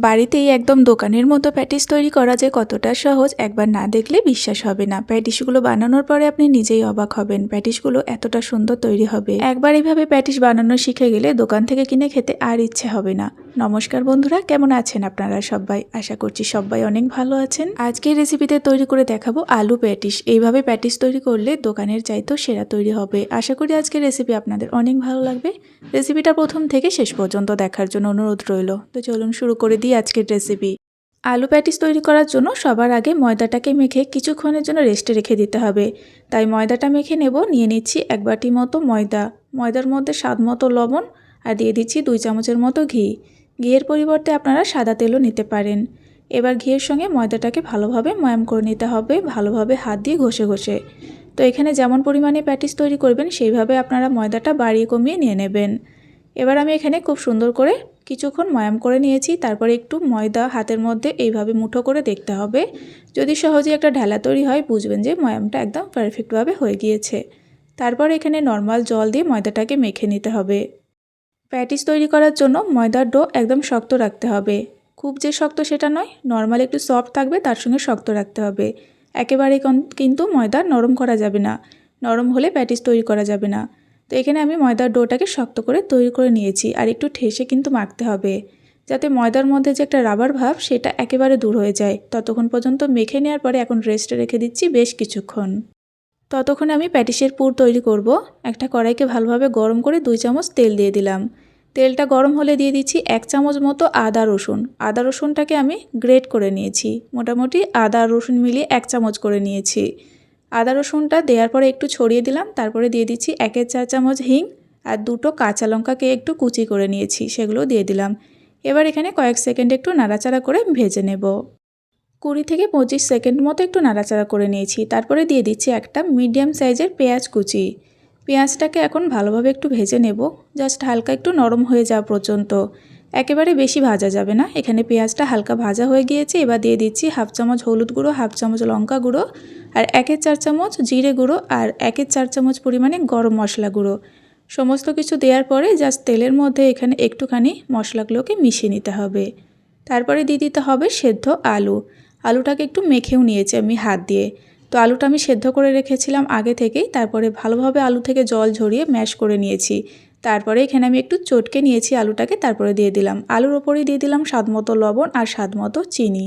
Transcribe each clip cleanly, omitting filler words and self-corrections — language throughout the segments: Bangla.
বাড়িতেই একদম দোকানের মতো প্যাটিস তৈরি করা যে কতটা সহজ একবার না দেখলে বিশ্বাস হবে না। প্যাটিসগুলো বানানোর পরে আপনি নিজেই অবাক হবেন, প্যাটিসগুলো এতটা সুন্দর তৈরি হবে। একবার এইভাবে প্যাটিস বানানো শিখে গেলে দোকান থেকে কিনে খেতে আর ইচ্ছে হবে না। নমস্কার বন্ধুরা, কেমন আছেন আপনারা সবাই? আশা করছি সবাই অনেক ভালো আছেন। আজকের রেসিপিতে তৈরি করে দেখাবো আলু প্যাটিস। এইভাবে প্যাটিস তৈরি করলে দোকানের চাইতেও সেরা তৈরি হবে। আশা করি আজকের রেসিপি আপনাদের অনেক ভালো লাগবে। রেসিপিটা প্রথম থেকে শেষ পর্যন্ত দেখার জন্য অনুরোধ রইল। তো চলুন শুরু করে দিই আজকের রেসিপি। আলু প্যাটিস তৈরি করার জন্য সবার আগে ময়দাটাকে মেখে কিছুক্ষণের জন্য রেস্টে রেখে দিতে হবে। তাই ময়দাটা মেখে নেব। নিয়ে নিচ্ছি 1 বাটি মতো ময়দা, ময়দার মধ্যে স্বাদ মতো লবণ আর দিয়ে দিচ্ছি 2 চামচের মতো ঘি। ঘিয়ের পরিবর্তে আপনারা সাদা তেলও নিতে পারেন। এবার ঘিয়ের সঙ্গে ময়দাটাকে ভালোভাবে ময়াম করে নিতে হবে, ভালোভাবে হাত দিয়ে ঘষে ঘষে। তো এখানে যেমন পরিমাণে প্যাটিস তৈরি করবেন সেইভাবে আপনারা ময়দাটা বাড়িয়ে কমিয়ে নিয়ে নেবেন। এবার আমি এখানে খুব সুন্দর করে কিছুক্ষণ ময়াম করে নিয়েছি। তারপরে একটু ময়দা হাতের মধ্যে এইভাবে মুঠো করে দেখতে হবে। যদি সহজে একটা ঢেলা তৈরি হয় বুঝবেন যে ময়ামটা একদম পারফেক্টভাবে হয়ে গিয়েছে। তারপর এখানে নর্মাল জল দিয়ে ময়দাটাকে মেখে নিতে হবে। প্যাটিস তৈরি করার জন্য ময়দার ডো একদম শক্ত রাখতে হবে। খুব যে শক্ত সেটা নয়, নর্মাল একটু সফট থাকবে, তার সঙ্গে শক্ত রাখতে হবে। একেবারে কিন্তু ময়দা নরম করা যাবে না, নরম হলে প্যাটিস তৈরি করা যাবে না। তো এখানে আমি ময়দার ডোটাকে শক্ত করে তৈরি করে নিয়েছি। আর একটু ঠেসে কিন্তু মাখতে হবে, যাতে ময়দার মধ্যে যে একটা রাবার ভাব সেটা একেবারে দূর হয়ে যায়। ততক্ষণ পর্যন্ত মেখে নেওয়ার পরে এখন রেস্টে রেখে দিচ্ছি বেশ কিছুক্ষণ। ততক্ষণে আমি প্যাটিসের পুর তৈরি করব। একটা কড়াইকে ভালোভাবে গরম করে 2 চামচ তেল দিয়ে দিলাম। তেলটা গরম হলে দিয়ে দিচ্ছি 1 চামচ মতো আদা রসুন। আদা রসুনটাকে আমি গ্রেট করে নিয়েছি, মোটামুটি আদা রসুন মিলিয়ে 1 চামচ করে নিয়েছি। আদা রসুনটা দেওয়ার পরে একটু ছড়িয়ে দিলাম। তারপরে দিয়ে দিচ্ছি 1/4 চামচ হিং আর 2টো কাঁচা লঙ্কাকে একটু কুচি করে নিয়েছি, সেগুলো দিয়ে দিলাম। এবার এখানে কয়েক সেকেন্ড একটু নাড়াচাড়া করে ভেজে নেব। 20 থেকে 25 সেকেন্ড মতো একটু নাড়াচাড়া করে নিয়েছি। তারপরে দিয়ে দিচ্ছি একটা মিডিয়াম সাইজের পেঁয়াজ কুচি। পেঁয়াজটাকে এখন ভালোভাবে একটু ভেজে নেব, জাস্ট হালকা একটু নরম হয়ে যাওয়া পর্যন্ত। একেবারে বেশি ভাজা যাবে না। এখানে পেঁয়াজটা হালকা ভাজা হয়ে গিয়েছে। এবার দিয়ে দিচ্ছি 1/2 চামচ হলুদ গুঁড়ো, 1/2 চামচ লঙ্কা গুঁড়ো আর 1/4 চামচ জিরে গুঁড়ো আর 1/4 চামচ পরিমাণে গরম মশলা গুঁড়ো। সমস্ত কিছু দেওয়ার পরে জাস্ট তেলের মধ্যে এখানে একটুখানি মশলাগুলোকে মিশিয়ে নিতে হবে। তারপরে দিয়ে দিতে হবে সেদ্ধ আলু। আলুটাকে একটু মেখেও নিয়েছি আমি হাত দিয়ে। তো আলুটা আমি সেদ্ধ করে রেখেছিলাম আগে থেকেই। তারপরে ভালোভাবে আলু থেকে জল ঝরিয়ে ম্যাশ করে নিয়েছি। তারপরে এখানে আমি একটু চটকে নিয়েছি আলুটাকে, তারপরে দিয়ে দিলাম। আলুর ওপরেই দিয়ে দিলাম স্বাদমতো লবণ আর স্বাদমতো চিনি।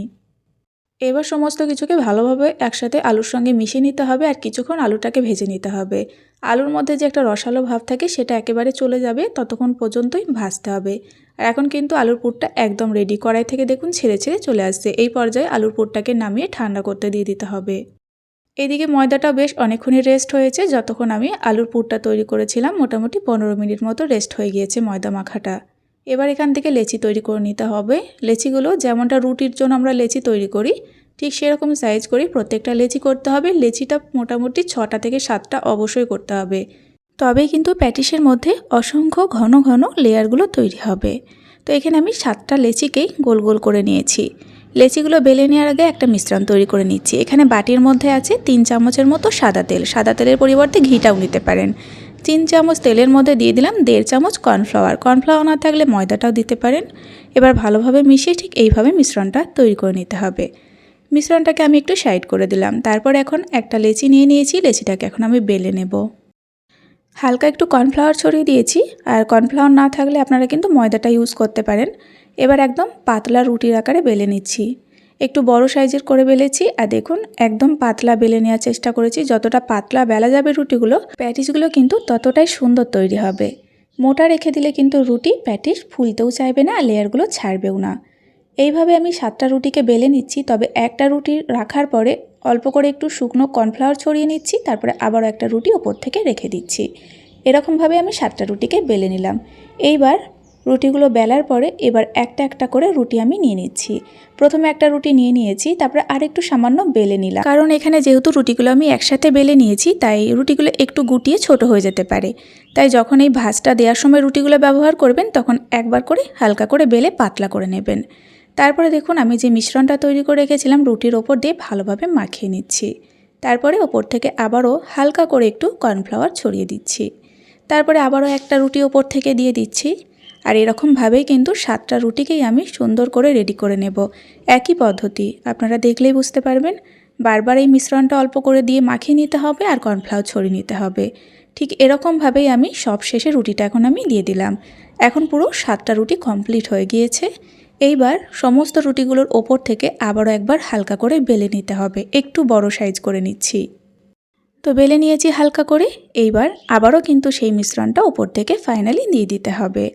এবার সমস্ত কিছুকে ভালোভাবে একসাথে আলুর সঙ্গে মিশিয়ে নিতে হবে আর কিছুক্ষণ আলুটাকে ভেজে নিতে হবে। আলুর মধ্যে যে একটা রসালো ভাব থাকে সেটা একেবারে চলে যাবে, ততক্ষণ পর্যন্তই ভাজতে হবে। আর এখন কিন্তু আলুর পুরটা একদম রেডি। কড়াই থেকে দেখুন ছেড়ে ছেড়ে চলে আসছে। এই পর্যায়ে আলুর পুরটাকে নামিয়ে ঠান্ডা করতে দিয়ে দিতে হবে। এদিকে ময়দাটা বেশ অনেকক্ষণই রেস্ট হয়েছে। যতক্ষণ আমি আলুর পুরটা তৈরি করেছিলাম মোটামুটি 15 মিনিট মতো রেস্ট হয়ে গিয়েছে ময়দা মাখাটা। এবার এখান থেকে লেচি তৈরি করে নিতে হবে। লেচিগুলো যেমনটা রুটির জন্য আমরা লেচি তৈরি করি ঠিক সেরকম সাইজ করে প্রত্যেকটা লেচি করতে হবে। লেচিটা মোটামুটি 6টা থেকে 7টা অবশ্যই করতে হবে, তবেই কিন্তু প্যাটিসের মধ্যে অসংখ্য ঘন ঘন লেয়ারগুলো তৈরি হবে। তো এখানে আমি 7টা লেচিকেই গোল গোল করে নিয়েছি। লেচিগুলো বেলে নেওয়ার আগে একটা মিশ্রণ তৈরি করে নিচ্ছি। এখানে বাটির মধ্যে আছে 3 চামচের মতো সাদা তেল। সাদা তেলের পরিবর্তে ঘিটাও নিতে পারেন। 3 চামচ তেলের মধ্যে দিয়ে দিলাম 1.5 চামচ কর্নফ্লাওয়ার। কর্নফ্লাওয়ার না থাকলে ময়দাটাও দিতে পারেন। এবার ভালোভাবে মিশিয়ে ঠিক এইভাবে মিশ্রণটা তৈরি করে নিতে হবে। মিশ্রণটাকে আমি একটু সাইড করে দিলাম। তারপর এখন একটা লেচি নিয়ে নিয়েছি। লেচিটাকে এখন আমি বেলে নেব। হালকা একটু কর্নফ্লাওয়ার ছড়িয়ে দিয়েছি, আর কর্নফ্লাওয়ার না থাকলে আপনারা কিন্তু ময়দাটা ইউজ করতে পারেন। এবার একদম পাতলা রুটির আকারে বেলে নিচ্ছি। একটু বড় সাইজের করে বেলেছি, আর দেখুন একদম পাতলা বেলে নেওয়ার চেষ্টা করেছি। যতটা পাতলা বেলা যাবে রুটিগুলো, প্যাটিসগুলো কিন্তু ততটাই সুন্দর তৈরি হবে। মোটা রেখে দিলে কিন্তু রুটি প্যাটিস ফুলতেও চাইবে না আর লেয়ারগুলো ছাড়বেও না। এইভাবে আমি 7টা রুটিকে বেলে নিচ্ছি। তবে একটা রুটি রাখার পরে অল্প করে একটু শুকনো কর্নফ্লাওয়ার ছড়িয়ে নিচ্ছি। তারপরে আবারও একটা রুটি ওপর থেকে রেখে দিচ্ছি। এরকমভাবে আমি 7টা রুটিকে বেলে নিলাম। এইবার রুটিগুলো বেলার পরে এবার একটা একটা করে রুটি আমি নিয়ে নিচ্ছি। প্রথমে একটা রুটি নিয়ে নিয়েছি, তারপরে আরেকটু সামান্য বেলে নিলাম। কারণ এখানে যেহেতু রুটিগুলো আমি একসাথে বেলে নিয়েছি তাই রুটিগুলো একটু গুটিয়ে ছোট হয়ে যেতে পারে। তাই যখন এই ভাঁজটা দেওয়ার সময় রুটিগুলো ব্যবহার করবেন তখন একবার করে হালকা করে বেলে পাতলা করে নেবেন। তারপরে দেখুন আমি যে মিশ্রণটা তৈরি করে রেখেছিলাম রুটির ওপর দিয়ে ভালোভাবে মাখিয়ে নিচ্ছি। তারপরে ওপর থেকে আবারও হালকা করে একটু কর্নফ্লাওয়ার ছড়িয়ে দিচ্ছি। তারপরে আবারও একটা রুটি ওপর থেকে দিয়ে দিচ্ছি। আর এরকমভাবেই কিন্তু 7টা রুটিকেই আমি সুন্দর করে রেডি করে নেব। একই পদ্ধতি, আপনারা দেখলেই বুঝতে পারবেন। বারবার এই মিশ্রণটা অল্প করে দিয়ে মাখিয়ে নিতে হবে আর কর্নফ্লাওয়ার ছড়িয়ে নিতে হবে। ঠিক এরকমভাবেই আমি সব শেষে রুটিটা এখন আমি দিয়ে দিলাম। এখন পুরো 7টা রুটি কমপ্লিট হয়ে গিয়েছে। এইবার সমস্ত রুটিগুলোর ওপর থেকে আবারও একবার হালকা করে বেলে নিতে হবে। একটু বড় সাইজ করে নিচ্ছি। তো বেলে নিয়েছি হালকা করে। এইবার আবারও কিন্তু সেই মিশ্রণটা ওপর থেকে ফাইনালি দিয়ে দিতে হবে।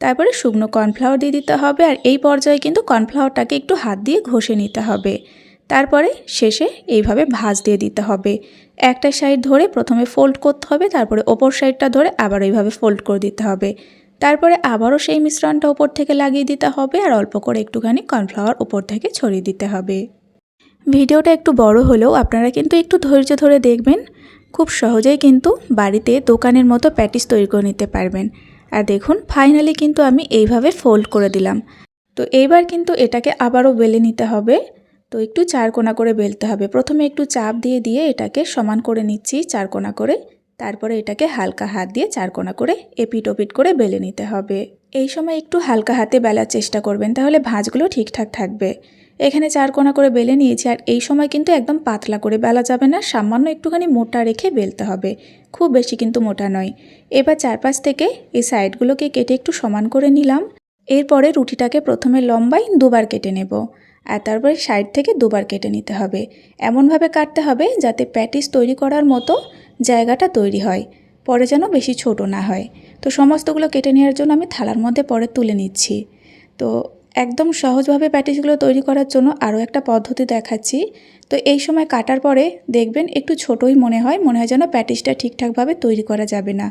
তারপরে শুকনো কর্নফ্লাওয়ার দিয়ে দিতে হবে আর এই পর্যায়ে কিন্তু কর্নফ্লাওয়ারটাকে একটু হাত দিয়ে ঘষে নিতে হবে। তারপরে শেষে এইভাবে ভাঁজ দিয়ে দিতে হবে। একটা সাইড ধরে প্রথমে ফোল্ড করতে হবে, তারপরে ওপর সাইডটা ধরে আবার এইভাবে ফোল্ড করে দিতে হবে। তারপরে আবারও সেই মিশ্রণটা ওপর থেকে লাগিয়ে দিতে হবে আর অল্প করে একটুখানি কর্নফ্লাওয়ার ওপর থেকে ছড়িয়ে দিতে হবে। ভিডিওটা একটু বড় হলেও আপনারা কিন্তু একটু ধৈর্য ধরে দেখবেন। খুব সহজেই কিন্তু বাড়িতে দোকানের মতো প্যাটিস তৈরি করে নিতে পারবেন। আর দেখুন ফাইনালি কিন্তু আমি এইভাবে ফোল্ড করে দিলাম। তো এইবার কিন্তু এটাকে আবারও বেলে নিতে হবে। তো একটু চারকোনা করে বেলতে হবে। প্রথমে একটু চাপ দিয়ে দিয়ে এটাকে সমান করে নিচ্ছি চারকোনা করে। তারপরে এটাকে হালকা হাত দিয়ে চারকোনা করে এপিট ওপিট করে বেলে নিতে হবে। এই সময় একটু হালকা হাতে বেলার চেষ্টা করবেন, তাহলে ভাঁজগুলো ঠিকঠাক থাকবে। এখানে চারকোনা করে বেলে নিয়েছি আর এই সময় কিন্তু একদম পাতলা করে বেলা যাবে না, সামান্য একটুখানি মোটা রেখে বেলতে হবে, খুব বেশি কিন্তু মোটা নয়। এবার চারপাশ থেকে এই সাইডগুলোকে কেটে একটু সমান করে নিলাম। এরপরে রুটিটাকে প্রথমে লম্বায় দুবার কেটে নেব আর তারপরে সাইড থেকে দুবার কেটে নিতে হবে। এমনভাবে কাটতে হবে যাতে প্যাটিস তৈরি করার মতো জায়গাটা তৈরি হয়, পরে যেন বেশি ছোট না হয়। তো সমস্তগুলো কেটে নেওয়ার জন্য আমি থালার মধ্যে পরে তুলে নিচ্ছি। তো একদম সহজভাবে প্যাটিসগুলো তৈরি করার জন্য আরও একটা পদ্ধতি দেখাচ্ছি। তো এই সময় কাটার পরে দেখবেন একটু ছোটোই মনে হয় যেন প্যাটিসটা ঠিকঠাকভাবে তৈরি করা যাবে না।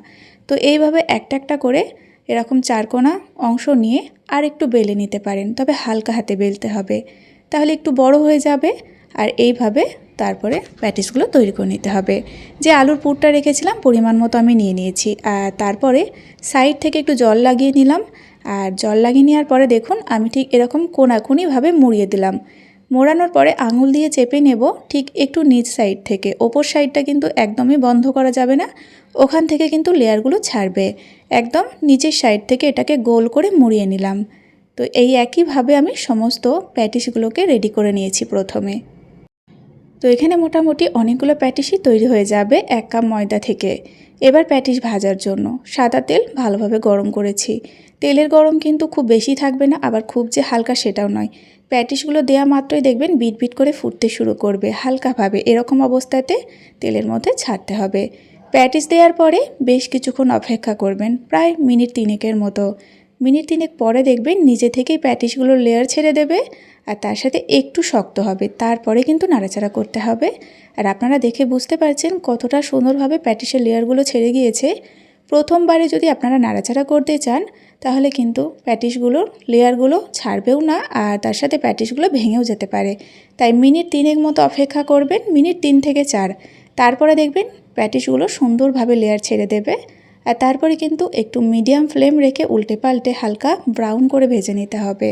তো এইভাবে একটা একটা করে এরকম চারকোনা অংশ নিয়ে আর একটু বেলে নিতে পারেন, তবে হালকা হাতে বেলতে হবে, তাহলে একটু বড় হয়ে যাবে। আর এইভাবে তারপরে প্যাটিসগুলো তৈরি করে নিতে হবে। যে আলুর পুরটা রেখেছিলাম পরিমাণ মতো আমি নিয়ে নিয়েছি আর তারপরে সাইড থেকে একটু জল লাগিয়ে নিলাম। আর জল লাগিয়ে নেওয়ার পরে দেখুন আমি ঠিক এরকম কোনাকুনিভাবে মুড়িয়ে দিলাম। মোড়ানোর পরে আঙুল দিয়ে চেপে নেব ঠিক একটু নিচ সাইড থেকে। ওপর সাইডটা কিন্তু একদমই বন্ধ করা যাবে না, ওখান থেকে কিন্তু লেয়ারগুলো ছাড়বে। একদম নিচের সাইড থেকে এটাকে গোল করে মুড়িয়ে নিলাম। তো এই একইভাবে আমি সমস্ত প্যাটিসগুলোকে রেডি করে নিয়েছি প্রথমে। তো এখানে মোটামুটি অনেকগুলো প্যাটিসই তৈরি হয়ে যাবে 1 কাপ ময়দা থেকে। এবার প্যাটিস ভাজার জন্য সাদা তেল ভালোভাবে গরম করেছি। তেলের গরম কিন্তু খুব বেশি থাকবে না, আবার খুব যে হালকা সেটাও নয়। প্যাটিসগুলো দেওয়া মাত্রই দেখবেন বিট বিট করে ফুটতে শুরু করবে হালকাভাবে, এরকম অবস্থাতে তেলের মধ্যে ছাড়তে হবে। প্যাটিস দেওয়ার পরে বেশ কিছুক্ষণ অপেক্ষা করবেন, প্রায় মিনিট 3-এর মতো। মিনিট 3 পরে দেখবেন নিজে থেকেই প্যাটিসগুলোর লেয়ার ছেড়ে দেবে আর তার সাথে একটু শক্ত হবে, তারপরে কিন্তু নাড়াচাড়া করতে হবে। আর আপনারা দেখে বুঝতে পারছেন কতটা সুন্দরভাবে প্যাটিসের লেয়ারগুলো ছেড়ে গিয়েছে। প্রথমবারে যদি আপনারা নাড়াচাড়া করতে চান তাহলে কিন্তু প্যাটিসগুলোর লেয়ারগুলো ছাড়বেও না আর তার সাথে প্যাটিসগুলো ভেঙেও যেতে পারে। তাই মিনিট 3 মতো অপেক্ষা করবেন, মিনিট 3 থেকে 4। তারপরে দেখবেন প্যাটিসগুলো সুন্দরভাবে লেয়ার ছেড়ে দেবে। আর তারপরে কিন্তু একটু মিডিয়াম ফ্লেম রেখে উল্টে পাল্টে হালকা ব্রাউন করে ভেজে নিতে হবে।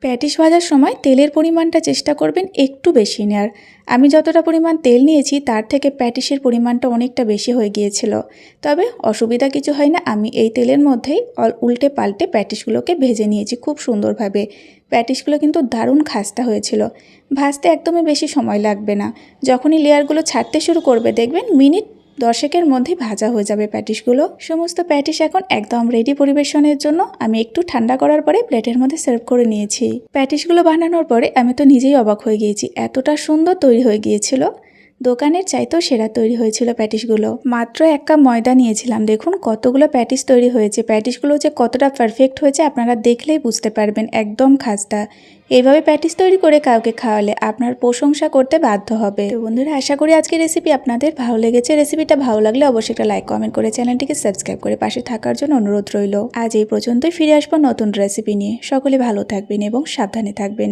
প্যাটিস ভাজার সময় তেলের পরিমাণটা চেষ্টা করবেন একটু বেশি নেওয়ার। আমি যতটা পরিমাণ তেল নিয়েছি তার থেকে প্যাটিসের পরিমাণটা অনেকটা বেশি হয়ে গিয়েছিল, তবে অসুবিধা কিছু হয় না। আমি এই তেলের মধ্যেই উল্টে পাল্টে প্যাটিসগুলোকে ভেজে নিয়েছি খুব সুন্দরভাবে। প্যাটিসগুলো কিন্তু দারুণ খাস্তা হয়েছিল। ভাজতে একদমই বেশি সময় লাগবে না, যখনই লেয়ারগুলো ছাড়তে শুরু করবে দেখবেন মিনিট 10-এর মধ্যেই ভাজা হয়ে যাবে প্যাটিসগুলো। সমস্ত প্যাটিস এখন একদম রেডি পরিবেশনের জন্য। আমি একটু ঠান্ডা করার পরে প্লেটের মধ্যে সার্ভ করে নিয়েছি। প্যাটিসগুলো বানানোর পরে আমি তো নিজেই অবাক হয়ে গিয়েছি, এতটা সুন্দর তৈরি হয়ে গিয়েছিল। দোকানের চাইতেও সেরা তৈরি হয়েছিল প্যাটিসগুলো। মাত্র 1 কাপ ময়দা নিয়েছিলাম, দেখুন কতগুলো প্যাটিস তৈরি হয়েছে। প্যাটিসগুলো যে কতটা পারফেক্ট হয়েছে আপনারা দেখলেই বুঝতে পারবেন, একদম খাস্তা। এইভাবে প্যাটিস তৈরি করে কাউকে খাওয়ালে আপনার প্রশংসা করতে বাধ্য হবে। তো বন্ধুরা, আশা করি আজকের রেসিপি আপনাদের ভালো লেগেছে। রেসিপিটা ভালো লাগলে অবশ্যই একটা লাইক কমেন্ট করে চ্যানেলটিকে সাবস্ক্রাইব করে পাশে থাকার জন্য অনুরোধ রইল। আজ এই পর্যন্তই, ফিরে আসবো নতুন রেসিপি নিয়ে। সকলে ভালো থাকবেন এবং সাবধানে থাকবেন।